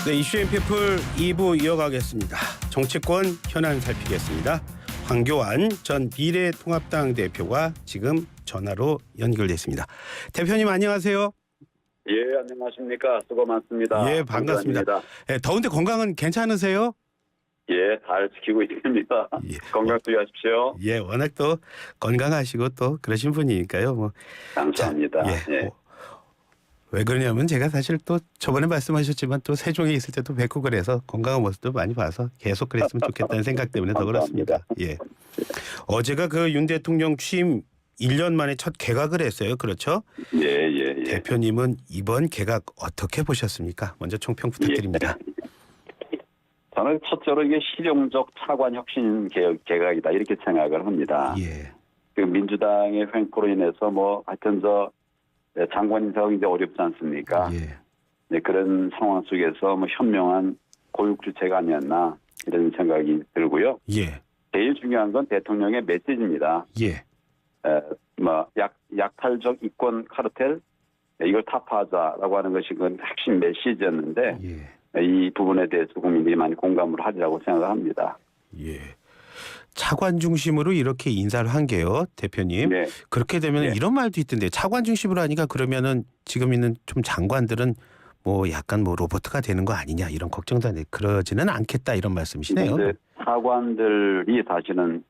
네, 이슈앤 피플 2부 이어가겠습니다. 정치권 현안 살피겠습니다. 황교안 전 미래통합당 대표가 지금 전화로 연결됐습니다. 대표님 안녕하세요. 예, 안녕하십니까. 수고 많습니다. 예, 반갑습니다. 예, 더운데 건강은 괜찮으세요? 예, 잘 지키고 있습니다. 예. 건강 주의하십시오. 예, 워낙 또 건강하시고 또 그러신 분이니까요. 뭐 감사합니다. 자, 예. 예. 왜 그러냐면 제가 사실 또 저번에 말씀하셨지만 또 세종에 있을 때도 뵙고 그래서 건강한 모습도 많이 봐서 계속 그랬으면 좋겠다는 생각 때문에 더 그렇습니다. 예. 어제가 그 윤 대통령 취임 1년 만에 첫 개각을 했어요. 그렇죠? 예. 대표님은 이번 개각 어떻게 보셨습니까? 먼저 총평 부탁드립니다. 저는 첫째로 이게 실용적 차관 혁신 개각이다 이렇게 생각을 합니다. 예. 그 민주당의 횡포로 인해서 뭐 하여튼 장관 인사가 이제 어렵지 않습니까? 예. 네, 그런 상황 속에서 뭐 현명한 고육주체가 아니었나 이런 생각이 들고요. 예. 제일 중요한 건 대통령의 메시지입니다. 예. 약탈적 이권 카르텔 이걸 타파하자라고 하는 것이 그 핵심 메시지였는데 예. 이 부분에 대해서 국민들이 많이 공감을 하리라고 생각합니다. 예. 차관 중심으로 이렇게 인사를 한 게요, 대표님. 네. 그렇게 되면 네. 이런 말도 있던데 차관 중심으로 하니까 그러면은 지금 있는 좀 장관들은 뭐 약간 뭐 로봇가 되는 거 아니냐 이런 걱정도 하는데 그러지는 않겠다 이런 말씀이시네요. 근데 차관들이 사실은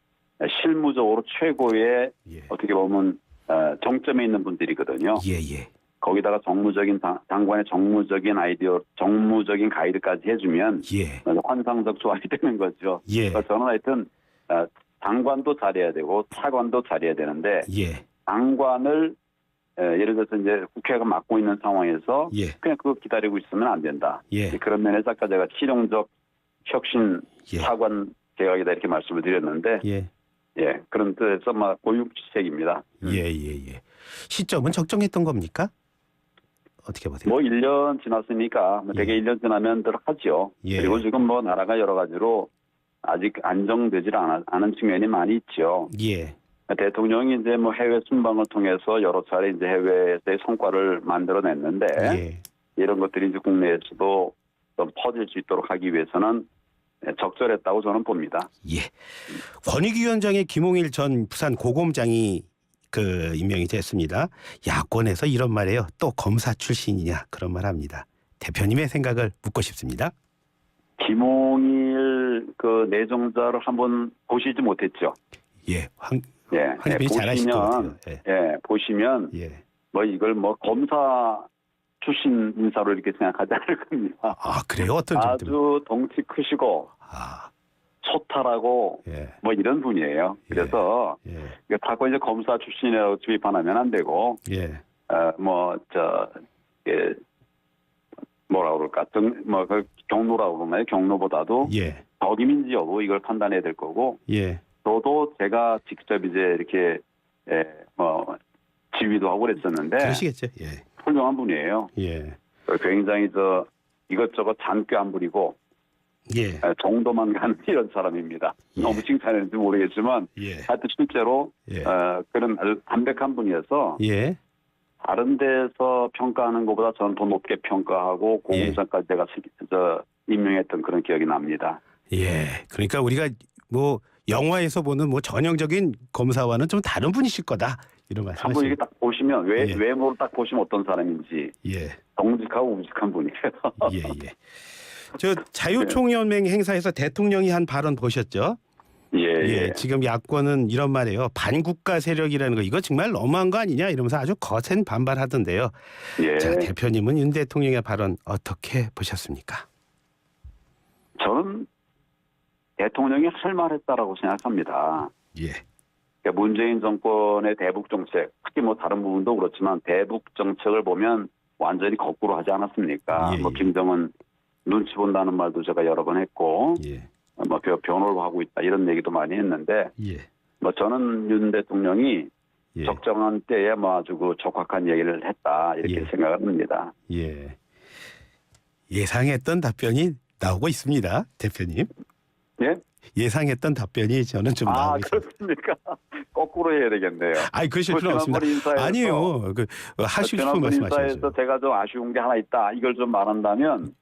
실무적으로 최고의 예. 어떻게 보면 정점에 있는 분들이거든요. 예. 거기다가 정무적인 장관의 정무적인 아이디어, 정무적인 가이드까지 해주면 예. 환상적 조합이 되는 거죠. 예. 그래서 저는 하여튼 장관도 잘해야 되고 차관도 잘해야 되는데 예. 장관을 예를 들어서 이제 국회가 맡고 있는 상황에서 예. 그냥 그거 기다리고 있으면 안 된다. 예. 그런 면에서 아까 제가 실용적 혁신 예. 차관 개혁이다 이렇게 말씀을 드렸는데 예. 그런 뜻에서 고육지책입니다. 예. 시점은 적정했던 겁니까? 어떻게 보세요? 뭐 1년 지났으니까 대개 1년 지나면들 하죠. 예. 그리고 지금 뭐 나라가 여러 가지로 아직 안정되질 않은 측면이 많이 있죠. 예. 대통령이 이제 뭐 해외 순방을 통해서 여러 차례 이제 해외에서의 성과를 만들어냈는데 예. 이런 것들이 이제 국내에서도 좀 퍼질 수 있도록 하기 위해서는 적절했다고 저는 봅니다. 예. 권익위원장의 김홍일 전 부산 고검장이 임명이 됐습니다. 야권에서 이런 말이에요. 또 검사 출신이냐 그런 말 합니다. 대표님의 생각을 묻고 싶습니다. 김홍일 내정자를 한번 보시지 못했죠. 예. 황님이 잘하실 것 같아요. 보시면 뭐 이걸 뭐 검사 출신 인사로 이렇게 생각하지 않을 겁니다. 아, 그래요? 어떤 점들? 아주 덩치 크시고 소탈하고 뭐 이런 분이에요. 그래서 자꾸 이제 검사 출신이라고 주입하면 안 되고 뭐라 그럴까 경로라고 그러나요? 경로보다도 적임인지 여부 이걸 판단해야 될 거고 저도 제가 직접 이제 이렇게 지휘도 하고 그랬었는데 그러시겠죠. 훌륭한 분이에요. 굉장히 이것저것 잔꾀 안 부리고 정도만 가는 이런 사람입니다. 너무 칭찬했는지 모르겠지만 하여튼 실제로 그런 담백한 분이어서 다른 데서 평가하는 것보다 저는 더 높게 평가하고 공무장까지 제가 임명했던 그런 기억이 납니다. 그러니까 우리가 뭐 영화에서 보는 뭐 전형적인 검사와는 좀 다른 분이실 거다 이런 말씀이시죠. 한번 이게 딱 보시면 외모로 딱 보시면 어떤 사람인지 정직하고 우직한 분이에요. 저 자유총연맹 행사에서 대통령이 한 발언 보셨죠? 지금 야권은 이런 말이에요. 반국가 세력이라는 거 이거 정말 너무한 거 아니냐 이러면서 아주 거센 반발하던데요. 자, 대표님은 윤 대통령의 발언 어떻게 보셨습니까? 저는 대통령이 할 말했다라고 생각합니다. 그러니까 문재인 정권의 대북 정책, 특히 뭐 다른 부분도 그렇지만 대북 정책을 보면 완전히 거꾸로 하지 않았습니까? 뭐 김정은 눈치 본다는 말도 제가 여러 번 했고, 뭐 변호를 하고 있다 이런 얘기도 많이 했는데, 뭐 저는 윤 대통령이 적정한 때에 뭐 아주 적확한 얘기를 했다 이렇게 생각을 합니다. 예상했던 답변이 나오고 있습니다, 대표님. 예상했던 답변이 저는 좀 나오고 있습니다. 그렇습니까? 거꾸로 해야 되겠네요. 그러실 필요 없습니다. 아니에요. 하시고 싶은 말씀하시죠. 인사에서 제가 좀 아쉬운 게 하나 있다. 이걸 좀 말한다면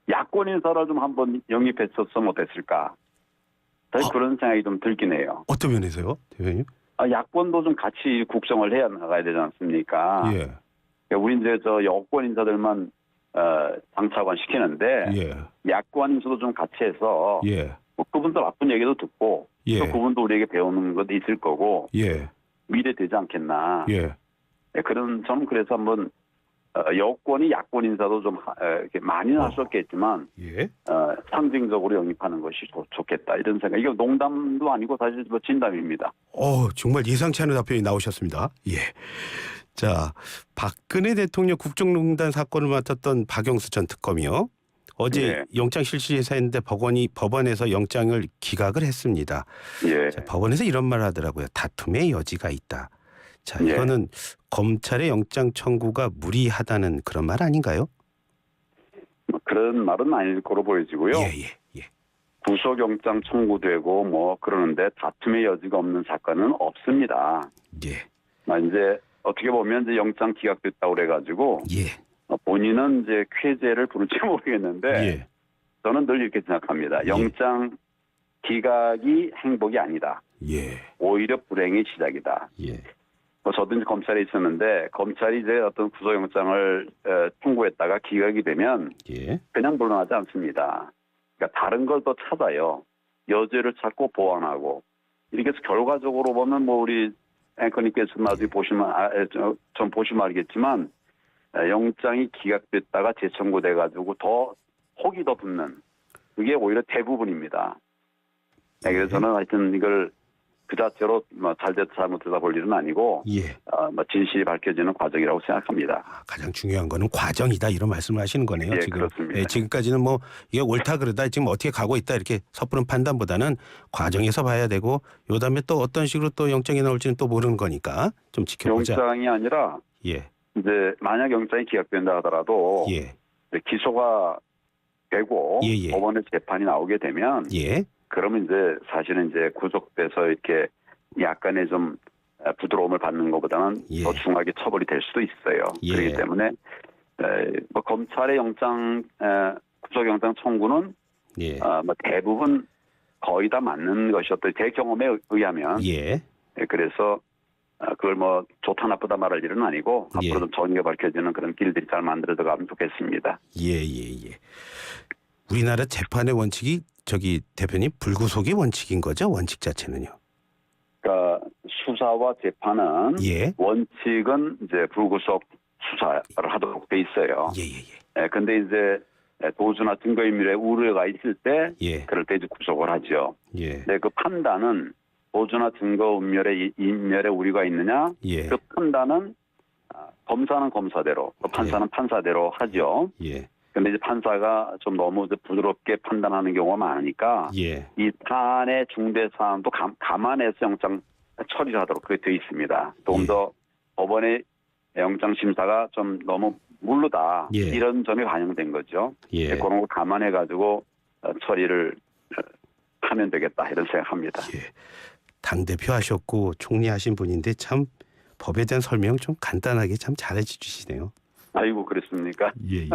야권 인사를 좀 한번 영입했었으면 어땠을까? 사실 그런 생각이 좀 들긴 해요. 어떤 면에서요, 대표님? 야권도 좀 같이 국정을 해야 나가야 되지 않습니까? 예. 그러니까 우리 이제 저 여권 인사들만 당차관 시키는데 예. 야권 인사도 좀 같이 해서 예. 뭐 그분들 나쁜 얘기도 듣고 예. 또 그분도 우리에게 배우는 것도 있을 거고 예. 미래 되지 않겠나. 예. 저는 그래서 한번 여권이 야권 인사도 좀 이렇게 많이는 할 수 없겠지만 예. 상징적으로 영입하는 것이 좋겠다 이런 생각. 이거 농담도 아니고 사실 뭐 진담입니다. 정말 예상치 않은 답변이 나오셨습니다. 예. 자, 박근혜 대통령 국정농단 사건을 맡았던 박영수 전 특검이요. 어제 예. 영장 실시해서 했는데 법원에서 영장을 기각을 했습니다. 예. 자, 법원에서 이런 말을 하더라고요. 다툼의 여지가 있다. 자, 예. 이거는 검찰의 영장 청구가 무리하다는 그런 말 아닌가요? 뭐 그런 말은 아닐 거로 보여지고요. 예. 구속영장 청구되고 뭐 그러는데 다툼의 여지가 없는 사건은 없습니다. 예. 이제 어떻게 보면 이제 영장 기각됐다고 그래가지고 예. 본인은 이제 쾌재를 부를지 모르겠는데 예. 저는 늘 이렇게 생각합니다. 영장 기각이 행복이 아니다. 예. 오히려 불행의 시작이다. 예. 저도 이제 검찰에 있었는데 검찰이 이제 어떤 구속영장을 청구했다가 기각이 되면 예. 그냥 물러나지 않습니다. 그러니까 다른 걸 더 찾아요. 여죄를 찾고 보완하고 이렇게 해서 결과적으로 보면 뭐 우리 앵커님께서 나중에 좀 보시면 알겠지만 영장이 기각됐다가 재청구돼 가지고 더 혹이 더 붙는 그게 오히려 대부분입니다. 그래서 저는 하여튼 이걸 그 자체로 잘됐다 잘못됐다 볼 일은 아니고 예. 진실이 밝혀지는 과정이라고 생각합니다. 가장 중요한 거는 과정이다 이런 말씀을 하시는 거네요. 예, 지금. 그렇습니다. 예, 지금까지는 뭐 이게 옳다 그러다 지금 어떻게 가고 있다 이렇게 섣부른 판단보다는 과정에서 봐야 되고 요다음에 또 어떤 식으로 또 영장이 나올지는 또 모르는 거니까 좀 지켜보자. 영장이 아니라 예. 이제 만약 영장이 기각된다 하더라도 예. 기소가 되고 예. 법원에 재판이 나오게 되면 예. 그러면 이제 사실은 이제 구속돼서 이렇게 약간의 좀 부드러움을 받는 것보다는 예. 더 중하게 처벌이 될 수도 있어요. 예. 그렇기 때문에 뭐 검찰의 구속영장 청구는 예. 뭐 대부분 거의 다 맞는 것이었던 제 경험에 의하면 예. 그래서 그걸 뭐 좋다 나쁘다 말할 일은 아니고 예. 앞으로 좀 정의가 밝혀지는 그런 길들이 잘 만들어져 가면 좋겠습니다. 예. 우리나라 재판의 원칙이 대표님 불구속이 원칙인 거죠? 원칙 자체는요. 그러니까 수사와 재판은 예. 원칙은 이제 불구속 수사를 하도록 돼 있어요. 예. 근데 이제 도주나 증거인멸에 우려가 있을 때 예. 그럴 때 이제 구속을 하죠. 예. 근데 그 판단은 도주나 증거인멸에 우려가 있느냐? 예. 그 판단은 검사는 검사대로, 또 판사는 판사대로 하죠. 예. 근데 이제 판사가 좀 너무 부드럽게 판단하는 경우가 많으니까 예. 이 사안의 중대 사안도 감안해서 영장 처리를 하도록 그렇게 되어 있습니다. 조금 더 법원의 영장 심사가 좀 너무 무르다 예. 이런 점이 반영된 거죠. 예. 그런 거 감안해 가지고 처리를 하면 되겠다 이런 생각합니다. 예. 당대표 하셨고 총리 하신 분인데 참 법에 대한 설명 좀 간단하게 참 잘해 주시네요. 아이고 그랬습니까? 예.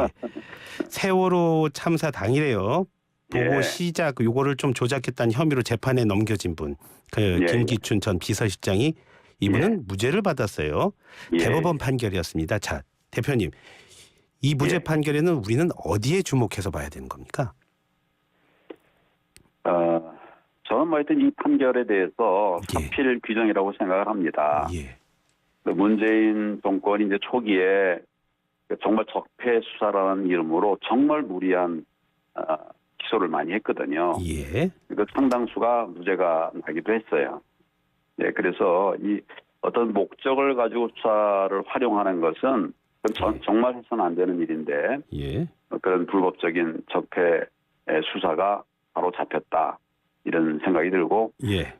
세월호 참사 당일에요. 보고 예. 시작 요거를 좀 조작했다는 혐의로 재판에 넘겨진 분. 김기춘 전 비서실장이 이분은 무죄를 받았어요. 대법원 판결이었습니다. 자, 대표님. 이 무죄 판결에는 우리는 어디에 주목해서 봐야 되는 겁니까? 저는 뭐 하여튼 이 판결에 대해서 사필 규정이라고 생각을 합니다. 문재인 정권이 이제 초기에 정말 적폐 수사라는 이름으로 정말 무리한 기소를 많이 했거든요. 그 상당수가 무죄가 나기도 했어요. 그래서 이 어떤 목적을 가지고 수사를 활용하는 것은 정말 해서는 안 되는 일인데 그런 불법적인 적폐 수사가 바로 잡혔다. 이런 생각이 들고,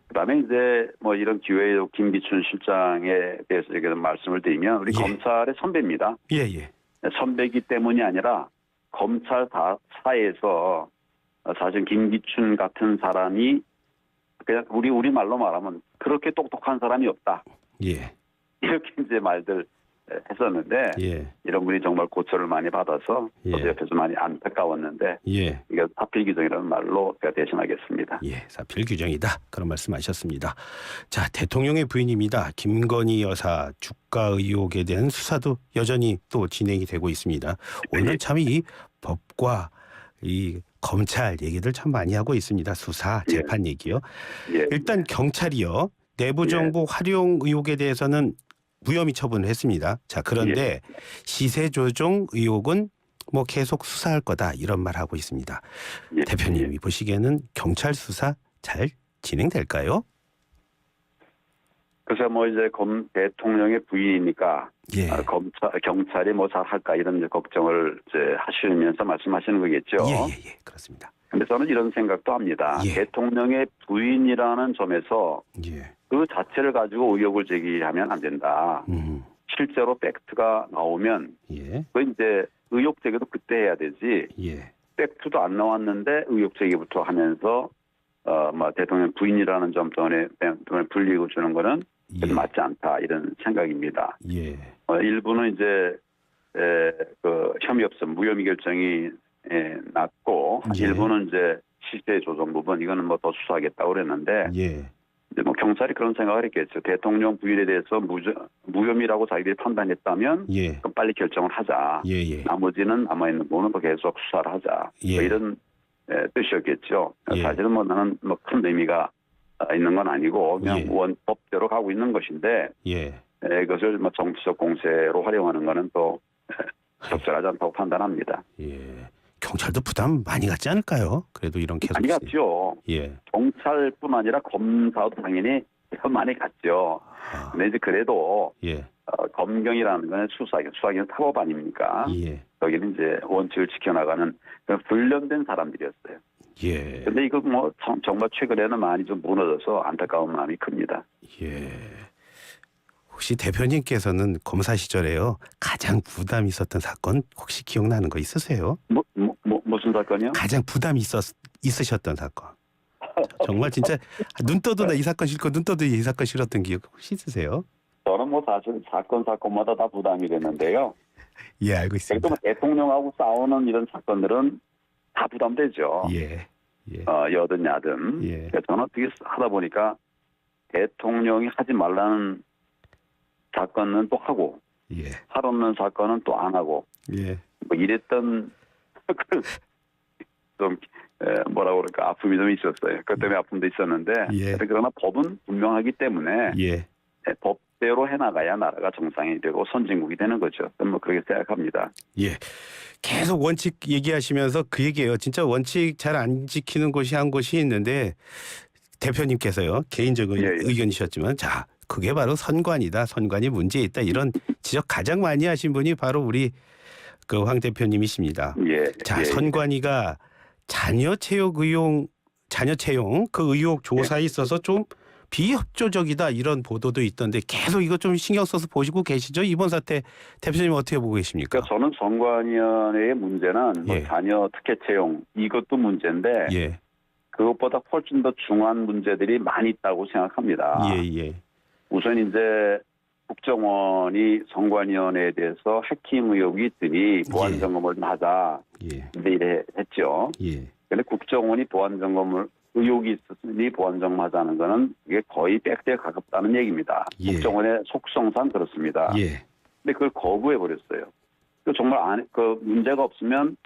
그다음에 이제 뭐 이런 기회에 김기춘 실장에 대해서 이렇게 말씀을 드리면 우리 검찰의 선배입니다. 선배이기 때문이 아니라 검찰사에서 사실 김기춘 같은 사람이 그냥 우리 말로 말하면 그렇게 똑똑한 사람이 없다. 이렇게 이제 말들 했었는데 예. 이런 분이 정말 고초를 많이 받아서 예. 저도 옆에서 많이 안타까웠는데 예. 이게 사필 규정이라는 말로 제가 대신하겠습니다. 예, 사필 규정이다. 그런 말씀하셨습니다. 자, 대통령의 부인입니다. 김건희 여사 주가 의혹에 대한 수사도 여전히 또 진행이 되고 있습니다. 오늘 참 이 법과 이 검찰 얘기들 참 많이 하고 있습니다. 수사, 재판 얘기요. 예. 일단 경찰이요. 내부 정보 활용 의혹에 대해서는 무혐의 처분을 했습니다. 자, 그런데 시세 조종 의혹은 뭐 계속 수사할 거다 이런 말 하고 있습니다. 예. 대표님이 보시기에는 경찰 수사 잘 진행될까요? 그래서 뭐 이제 대통령의 부인이니까 예. 경찰이 뭐 잘할까 이런 이제 걱정을 이제 하시면서 말씀하시는 거겠죠. 예, 그렇습니다. 근데 저는 이런 생각도 합니다. 예. 대통령의 부인이라는 점에서 예. 그 자체를 가지고 의혹을 제기하면 안 된다. 실제로 팩트가 나오면 예. 그 이제 의혹 제기도 그때 해야 되지. 예. 팩트도 안 나왔는데 의혹 제기부터 하면서 뭐 대통령 부인이라는 점 때문에 불리고 주는 거는 예. 맞지 않다 이런 생각입니다. 예. 일부는 이제 그 혐의 없음 무혐의 결정이 났고 예. 일부는 이제 시세 조정 부분 이거는 뭐 더 수사하겠다고 그랬는데 예. 이제 뭐 경찰이 그런 생각을 했겠죠. 대통령 부인에 대해서 무혐의라고 자기들이 판단했다면 예. 그럼 빨리 결정을 하자. 예. 나머지는 남아있는 부분은 뭐 계속 수사를 하자. 예. 뭐 이런 뜻이었겠죠. 예. 사실은 뭐 나는 뭐 큰 의미가 있는 건 아니고 그냥 예. 원법대로 가고 있는 것인데 예. 이것을 뭐 정치적 공세로 활용하는 거는 또 적절하지 않다고 판단합니다. 예. 경찰도 부담 많이 갖지 않을까요? 그래도 이런 계속 많이 갔죠. 예. 경찰뿐 아니라 검사도 당연히 많이 갔죠. 아. 근데 이제 그래도 예. 검경이라는 건 수사기는 사법 아닙니까? 예. 여기는 이제 원칙을 지켜나가는 그런 훈련된 사람들이었어요. 예. 근데 이거 뭐 정말 최근에는 많이 좀 무너져서 안타까운 마음이 큽니다. 예. 혹시 대표님께서는 검사 시절에요 가장 부담 있었던 사건 혹시 기억나는 거 있으세요? 무슨 사건이요? 가장 부담이 있으셨던 사건. 정말 진짜 눈 떠도 나 이 사건 싫고 눈 떠도 이 사건 싫었던 기억 혹시 있으세요? 저는 뭐 사실 사건마다 다 부담이 됐는데요. 예, 알고 있습니다. 그래도 뭐 대통령하고 싸우는 이런 사건들은 다 부담되죠. 예. 예. 여든 야든. 예. 그러니까 저는 어떻게 하다 보니까 대통령이 하지 말라는 사건은 또 하고 예. 할 없는 사건은 또 안 하고 예. 뭐 이랬던 좀 뭐라고 그럴까 아픔이 좀 있었어요. 그것 때문에 아픔도 있었는데 예. 그러나 법은 분명하기 때문에 예. 법대로 해나가야 나라가 정상이 되고 선진국이 되는 거죠. 저는 뭐 그렇게 생각합니다. 예. 계속 원칙 얘기하시면서 그 얘기예요. 진짜 원칙 잘 안 지키는 곳이 한 곳이 있는데 대표님께서요. 개인적인 의견이셨지만 자 그게 바로 선관이다. 선관이 문제 있다. 이런 지적 가장 많이 하신 분이 바로 우리 그 황 대표님이십니다. 예. 자 선관위가 자녀 채용 그 의혹 조사에 있어서 좀 비협조적이다 이런 보도도 있던데 계속 이거 좀 신경 써서 보시고 계시죠? 이번 사태 대표님 어떻게 보고 계십니까? 그러니까 저는 선관위원회의 문제는 뭐 자녀 특혜 채용 이것도 문제인데 예. 그것보다 훨씬 더 중요한 문제들이 많이 있다고 생각합니다. 예. 우선 이제 국정원이 선관위원회에 대해서 해킹 의혹이 있으니 보안 점검을 좀 하자. 이래 했죠. 그런데 국정원이 보안 점검을 의혹이 있으니 보안 점검하자는 거는 이게 거의 팩트에 가깝다는 얘기입니다. 국정원의 속성상 그렇습니다. 근데 그걸 거부해 버렸어요. 정말 그 문제가 없으면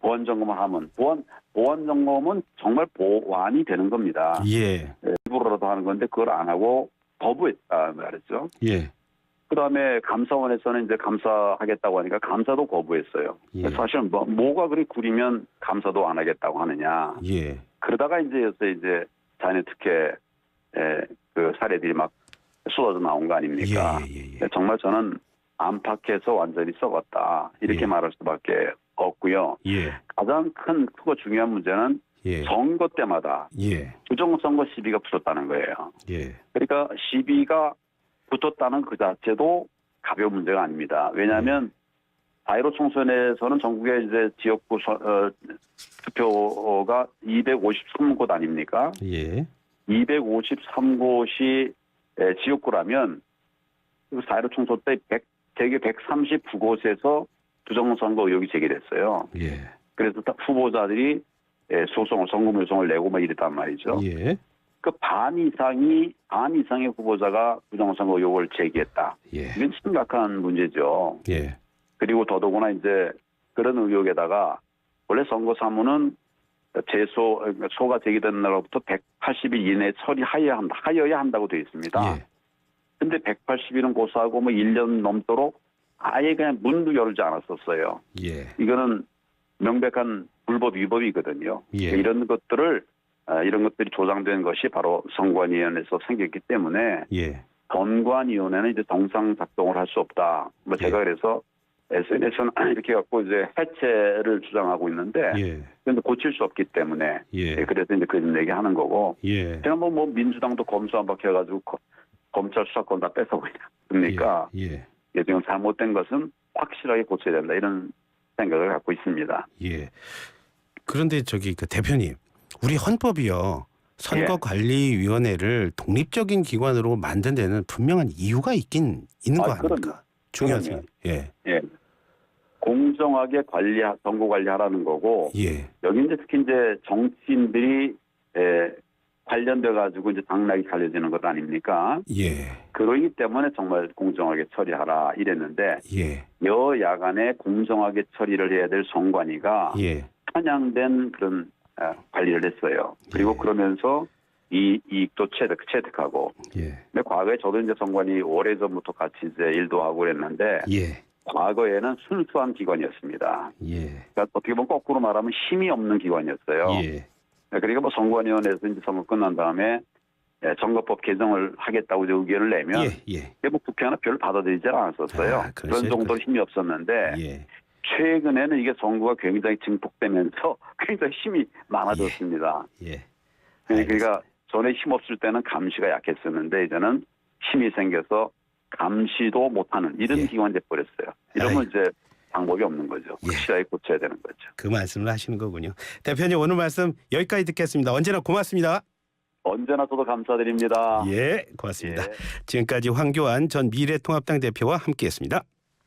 보안 점검을 하면 보안 점검은 정말 보완이 되는 겁니다. 일부러라도 하는 건데 그걸 안 하고 거부했다 말했죠. 그다음에 감사원에서는 이제 감사하겠다고 하니까 감사도 거부했어요. 사실은 뭐가 그리 구리면 감사도 안 하겠다고 하느냐. 그러다가 이제 자녀 특혜 그 사례들이 막 쏟아져 나온 거 아닙니까? 정말 저는 안팎에서 완전히 썩었다 이렇게 말할 수밖에 없고요. 가장 크고 중요한 문제는 선거 때마다 부정선거 시비가 붙었다는 거예요. 그러니까 시비가 붙었다는 그 자체도 가벼운 문제가 아닙니다. 왜냐하면 4.15 총선에서는 전국의 이제 지역구 투표가 253곳 아닙니까? 253곳이 지역구라면 4.15 총선 때 대개 139곳에서 부정선거 의혹이 제기됐어요. 예. 그래서 딱 후보자들이 선고문 요청을 내고 뭐 이랬단 말이죠. 예. 그 반 이상의 후보자가 부정선거 의혹을 제기했다. 예. 이건 심각한 문제죠. 예. 그리고 더더구나 이제 그런 의혹에다가 원래 선거사무는 소가 제기된 날로부터 180일 이내에 하여야 한다고 되어 있습니다. 예. 근데 180일은 고사하고 뭐 1년 넘도록 아예 그냥 문도 열지 않았었어요. 예. 이거는 명백한 불법 위법이거든요. 예. 이런 것들이 조장된 것이 바로 선관위원회에서 생겼기 때문에 예. 선관위원회는 이제 정상 작동을 할 수 없다. 뭐 제가 그래서 SNS는 이렇게 갖고 이제 해체를 주장하고 있는데, 예. 그런데 고칠 수 없기 때문에, 예. 그래서 이제 그런 얘기 하는 거고, 예. 제가 뭐 민주당도 검수 안 박혀가지고 검찰 수사권 다 뺏어버리니까, 예. 지금 잘못된 것은 확실하게 고쳐야 된다 이런 생각을 갖고 있습니다. 예. 그런데 그 대표님, 우리 헌법이요. 선거관리위원회를 독립적인 기관으로 만든 데는 분명한 이유가 있는 거 아닙니까? 중요하죠. 예. 예. 공정하게 선거 관리하라는 거고, 예. 여기 이제 특히 이제 정치인들이 관련돼 가지고 이제 당락이 갈려지는 것 아닙니까? 예. 그러기 때문에 정말 공정하게 처리하라 이랬는데, 예. 여야간에 공정하게 처리를 해야 될 선관위가 예. 편향된 그런 관리를 했어요. 그리고 예. 그러면서 이익도 체득하고. 예. 근데 과거에 저도 이제 선관위 오래전부터 같이 이제 일도 하고 그랬는데, 예. 과거에는 순수한 기관이었습니다. 예. 그러니까 어떻게 보면 거꾸로 말하면 힘이 없는 기관이었어요. 예. 그러니까 뭐 선관위원회에서 이제 선거 끝난 다음에 선거법 개정을 하겠다고 이제 의견을 내면, 예. 뭐 국회는 별로 받아들이지 않았었어요. 그런 정도로 힘이 없었는데, 예. 최근에는 이게 선거가 굉장히 증폭되면서 굉장히 힘이 많아졌습니다. 예. 그러니까 전에 힘 없을 때는 감시가 약했었는데 이제는 힘이 생겨서 감시도 못하는 이런 기관이 돼버렸어요. 이러면 이제 방법이 없는 거죠. 확실하게 고쳐야 되는 거죠. 그 말씀을 하시는 거군요. 대표님 오늘 말씀 여기까지 듣겠습니다. 언제나 고맙습니다. 언제나 저도 감사드립니다. 예, 고맙습니다. 예. 지금까지 황교안 전 미래통합당 대표와 함께했습니다.